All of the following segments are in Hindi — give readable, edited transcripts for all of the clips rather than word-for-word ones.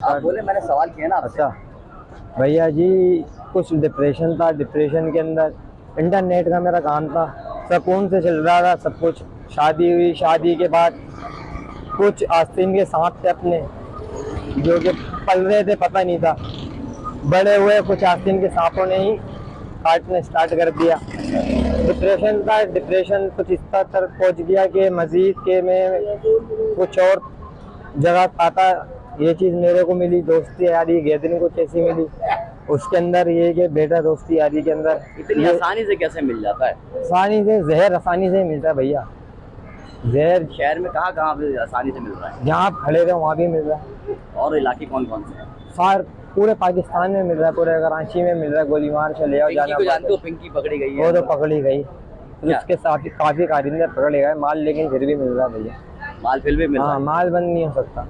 आप बोले, मैंने सवाल किया ना आपसे। अच्छा भैया जी, कुछ डिप्रेशन था। डिप्रेशन के अंदर इंटरनेट का मेरा काम था, सुकून से चल रहा था सब कुछ। शादी हुई, शादी के बाद कुछ आस्तीन के सांप थे अपने जो कि पल रहे थे, पता नहीं था। बड़े हुए कुछ आस्तीन के सांपों ने ही काटना स्टार्ट कर दिया। डिप्रेशन था। डिप्रेशन कुछ इस तक पहुंच गया कि मजीद के में कुछ और जगह पाता। ये चीज़ मेरे को मिली, दोस्ती यारी गैदरिंग कुछ ऐसी मिली। उसके अंदर ये कि बेटा दोस्ती यारी के अंदर इतनी आसानी से कैसे मिल जाता है? आसानी से जहर आसानी से मिलता है भैया। जहर शहर में कहाँ कहाँ पे आसानी से मिल रहा है? जहाँ आप खड़े रहे वहाँ भी मिल रहा है। और इलाके कौन कौन से हैं? सार पूरे पाकिस्तान में मिल रहा है, पूरे कराची में मिल रहा है। गोली मार चले आओ, पिंकी को जानते हो? पिंकी पकड़ी गई है। वो तो पकड़ी गई, फिर क्या? उसके साथ ही काफी कारिंदे पकड़े गए माल, लेकिन फिर भी मिल रहा है भैया। माल फिर भी मिल रहा हाँ, है। माल बंद नहीं हो सकता।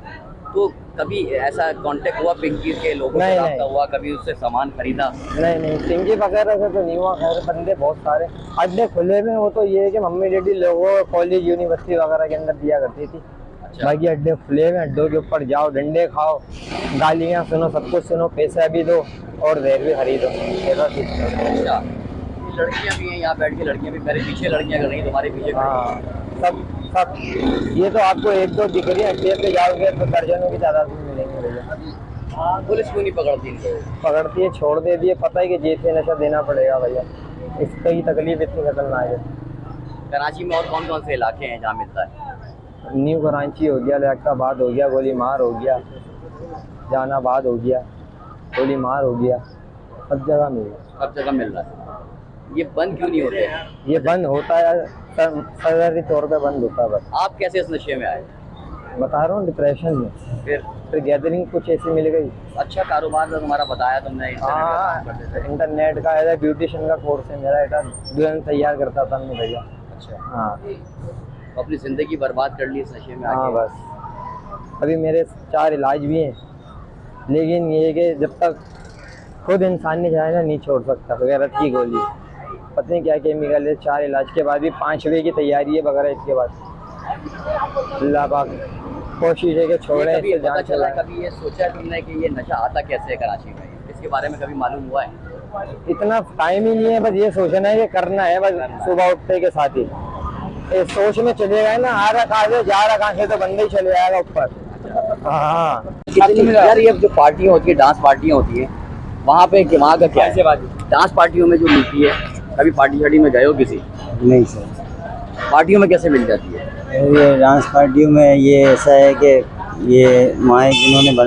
तो कभी ऐसा कांटेक्ट हुआ पिंकी के लोगों से? नहीं, राब्ता नहीं। हुआ? कभी उससे सामान खरीदा? नहीं, पिंकी वगैरह से तो नहीं हुआ। खैर बंदे बहुत सारे अड्डे खुले में, वो तो ये है कि मम्मी डैडी लोगों कॉलेज यूनिवर्सिटी वगैरह के अंदर दिया करती थी। अच्छा। बाकी अड्डे खुले में, अड्डों के ऊपर जाओ, डंडे खाओ, गालियाँ सुनो, सब कुछ सुनो, पैसा भी दो और जहर भी खरीदो। अच्छा, लड़कियाँ भी हैं यहाँ बैठ के, लड़कियाँ भी मेरे पीछे, लड़कियाँ कर रही हैं तुम्हारे पीछे खड़ी हैं। हाँ, सब सब ये तो आपको एक दो दिख रही है, अड्डे पे जाओगे तो दर्जनों की तादाद में मिलेंगे भैया। पुलिस क्यों नहीं पकड़ती इनको? पकड़ती है, छोड़ देती है। पता है कि जेल से नशा देना पड़ेगा भैया, इसकी तकलीफ इतनी खतरनाक है। कराची में और कौन कौन से इलाके हैं जहाँ मिलता है? न्यू कराची हो गया, लियाकताबाद हो गया, गोली मार हो गया, जहानाबाद हो गया, गोली मार हो गया, सब जगह मिल रहा सब जगह मिल रहा है। ये बंद क्यों नहीं होते? है। ये बंद होता है, सरकारी तौर पे बंद होता है बस। आप कैसे इस नशे में आए? बता रहा हूँ, डिप्रेशन में फिर गैदरिंग कुछ ऐसी मिल गई। अच्छा कारोबार था तुम्हारा, बताया तुमने इंटरनेट का काम करते थे। इंटरनेट का है, ब्यूटिशियन का कोर्स है मेरा, बेटा दुल्हन तैयार करता था मैं भैया। अच्छा, हाँ तो अपनी ज़िंदगी बर्बाद कर ली इस नशे में हाँ, आके। बस अभी मेरे 4 इलाज भी हैं, लेकिन ये है कि जब तक खुद इंसान नहीं जाए ना, नहीं छोड़ सकता। गैरत की गोली, पता नहीं क्या केमिकल है। 4 इलाज के बाद भी 5वें की तैयारी है वगैरह। इसके बाद अल्लाह पाक कोशिश है कि छोड़े, कभी इससे पता जान चला, चलाएं। कभी ये सोचा है तुमने कि ये नशा आता कैसे है कराची में? इसके बारे में कभी मालूम हुआ है? इतना टाइम ही नहीं है, बस ये सोचना है कि करना है। बस सुबह उठते के साथ ही इस सोच में चले गए ना, आ रहा कहाँ से जा रहा कहाँ से, तो बंदे ही चले जाएगा ऊपर। हाँ, कितनी यार ये जो पार्टियाँ होती है, डांस पार्टियाँ होती है, वहाँ पे वहाँ का क्या है? डांस पार्टियों में जो मिलती है, कभी पार्टी शार्टी में गए हो किसी? नहीं सर, पार्टियों में कैसे मिल जाती है? ये डांस पार्टियों में ये ऐसा है कि ये माइक इन्होंने बना